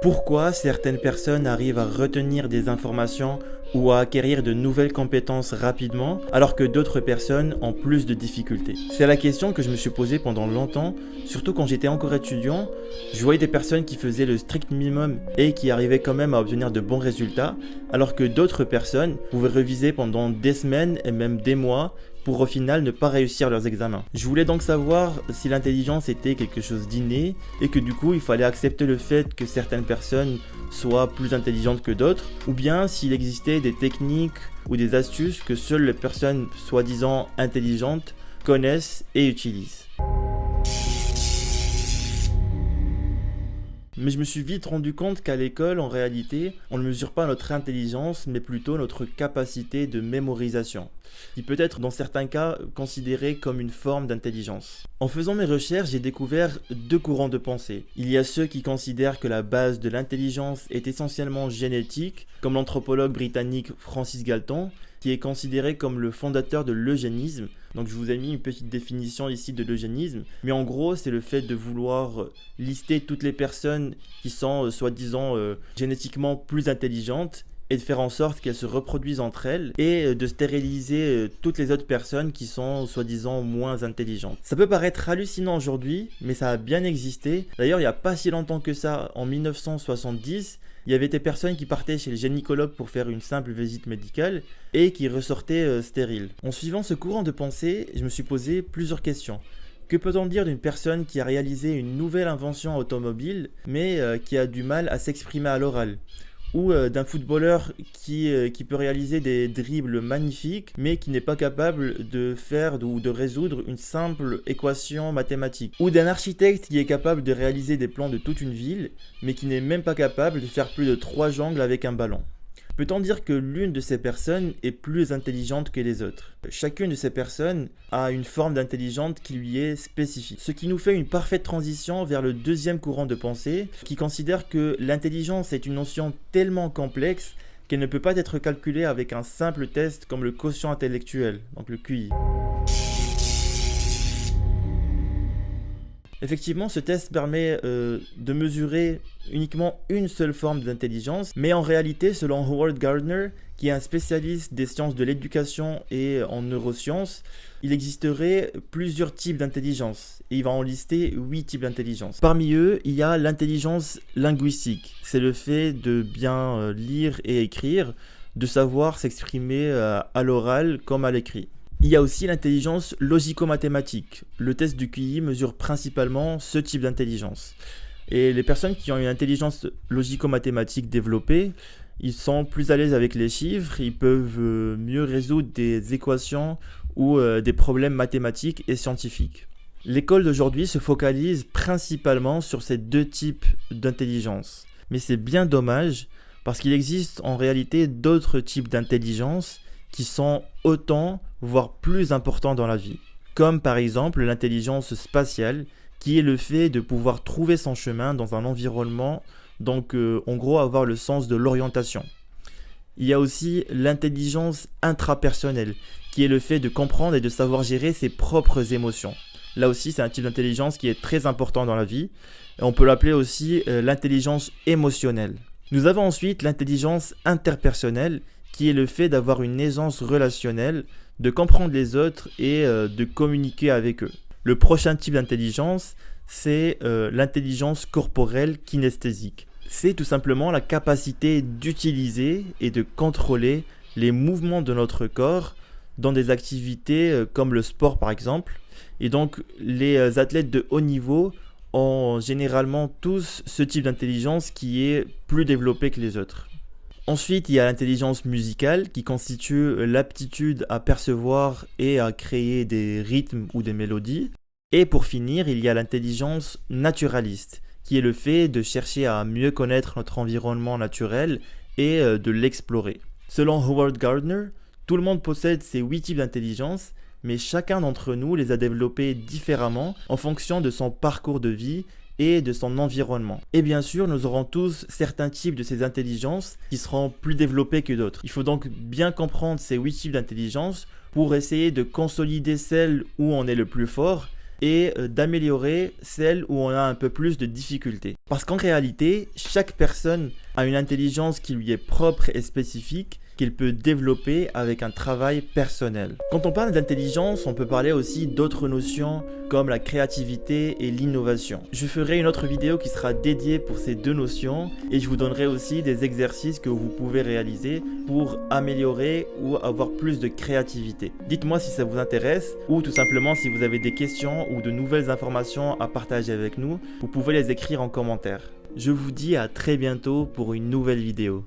Pourquoi certaines personnes arrivent à retenir des informations ou à acquérir de nouvelles compétences rapidement alors que d'autres personnes ont plus de difficultés? C'est la question que je me suis posée pendant longtemps, surtout quand j'étais encore étudiant. Je voyais des personnes qui faisaient le strict minimum et qui arrivaient quand même à obtenir de bons résultats, alors que d'autres personnes pouvaient réviser pendant des semaines et même des mois pour au final ne pas réussir leurs examens. Je voulais donc savoir si l'intelligence était quelque chose d'inné et que du coup il fallait accepter le fait que certaines personnes soient plus intelligentes que d'autres, ou bien s'il existait des techniques ou des astuces que seules les personnes soi-disant intelligentes connaissent et utilisent. Mais je me suis vite rendu compte qu'à l'école, en réalité, on ne mesure pas notre intelligence, mais plutôt notre capacité de mémorisation, qui peut être dans certains cas considérée comme une forme d'intelligence. En faisant mes recherches, j'ai découvert deux courants de pensée. Il y a ceux qui considèrent que la base de l'intelligence est essentiellement génétique, comme l'anthropologue britannique Francis Galton, qui est considéré comme le fondateur de l'eugénisme. Donc je vous ai mis une petite définition ici de l'eugénisme, mais en gros c'est le fait de vouloir lister toutes les personnes qui sont soi-disant génétiquement plus intelligentes et de faire en sorte qu'elles se reproduisent entre elles et de stériliser toutes les autres personnes qui sont soi-disant moins intelligentes. Ça peut paraître hallucinant aujourd'hui, mais ça a bien existé. D'ailleurs, il n'y a pas si longtemps que ça, en 1970, il y avait des personnes qui partaient chez le gynécologue pour faire une simple visite médicale et qui ressortaient stériles. En suivant ce courant de pensée, je me suis posé plusieurs questions. Que peut-on dire d'une personne qui a réalisé une nouvelle invention automobile, mais qui a du mal à s'exprimer à l'oral ? Ou d'un footballeur qui peut réaliser des dribbles magnifiques, mais qui n'est pas capable de faire ou de résoudre une simple équation mathématique. Ou d'un architecte qui est capable de réaliser des plans de toute une ville, mais qui n'est même pas capable de faire plus de 3 jongles avec un ballon. Peut-on dire que l'une de ces personnes est plus intelligente que les autres? Chacune de ces personnes a une forme d'intelligence qui lui est spécifique. Ce qui nous fait une parfaite transition vers le deuxième courant de pensée qui considère que l'intelligence est une notion tellement complexe qu'elle ne peut pas être calculée avec un simple test comme le quotient intellectuel, donc le QI. Effectivement, ce test permet de mesurer uniquement une seule forme d'intelligence, mais en réalité, selon Howard Gardner, qui est un spécialiste des sciences de l'éducation et en neurosciences, il existerait plusieurs types d'intelligence, et il va en lister 8 types d'intelligence. Parmi eux, il y a l'intelligence linguistique, c'est le fait de bien lire et écrire, de savoir s'exprimer à l'oral comme à l'écrit. Il y a aussi l'intelligence logico-mathématique. Le test du QI mesure principalement ce type d'intelligence. Et les personnes qui ont une intelligence logico-mathématique développée, ils sont plus à l'aise avec les chiffres, ils peuvent mieux résoudre des équations ou des problèmes mathématiques et scientifiques. L'école d'aujourd'hui se focalise principalement sur ces deux types d'intelligence. Mais c'est bien dommage parce qu'il existe en réalité d'autres types d'intelligence qui sont autant, voire plus importants dans la vie. Comme par exemple l'intelligence spatiale, qui est le fait de pouvoir trouver son chemin dans un environnement, donc en gros avoir le sens de l'orientation. Il y a aussi l'intelligence intrapersonnelle, qui est le fait de comprendre et de savoir gérer ses propres émotions. Là aussi, c'est un type d'intelligence qui est très important dans la vie. Et on peut l'appeler aussi l'intelligence émotionnelle. Nous avons ensuite l'intelligence interpersonnelle, qui est le fait d'avoir une aisance relationnelle, de comprendre les autres et de communiquer avec eux. Le prochain type d'intelligence, c'est l'intelligence corporelle kinesthésique. C'est tout simplement la capacité d'utiliser et de contrôler les mouvements de notre corps dans des activités comme le sport par exemple. Et donc les athlètes de haut niveau ont généralement tous ce type d'intelligence qui est plus développé que les autres. Ensuite, il y a l'intelligence musicale qui constitue l'aptitude à percevoir et à créer des rythmes ou des mélodies. Et pour finir, il y a l'intelligence naturaliste qui est le fait de chercher à mieux connaître notre environnement naturel et de l'explorer. Selon Howard Gardner, tout le monde possède ces 8 types d'intelligence, mais chacun d'entre nous les a développés différemment en fonction de son parcours de vie et de son environnement. Et bien sûr, nous aurons tous certains types de ces intelligences qui seront plus développés que d'autres. Il faut donc bien comprendre ces 8 types d'intelligence pour essayer de consolider celle où on est le plus fort et d'améliorer celles où on a un peu plus de difficultés. Parce qu'en réalité, chaque personne a une intelligence qui lui est propre et spécifique, qu'il peut développer avec un travail personnel. Quand on parle d'intelligence, on peut parler aussi d'autres notions comme la créativité et l'innovation. Je ferai une autre vidéo qui sera dédiée pour ces deux notions et je vous donnerai aussi des exercices que vous pouvez réaliser pour améliorer ou avoir plus de créativité. Dites-moi si ça vous intéresse ou tout simplement si vous avez des questions ou de nouvelles informations à partager avec nous, vous pouvez les écrire en commentaire. Je vous dis à très bientôt pour une nouvelle vidéo.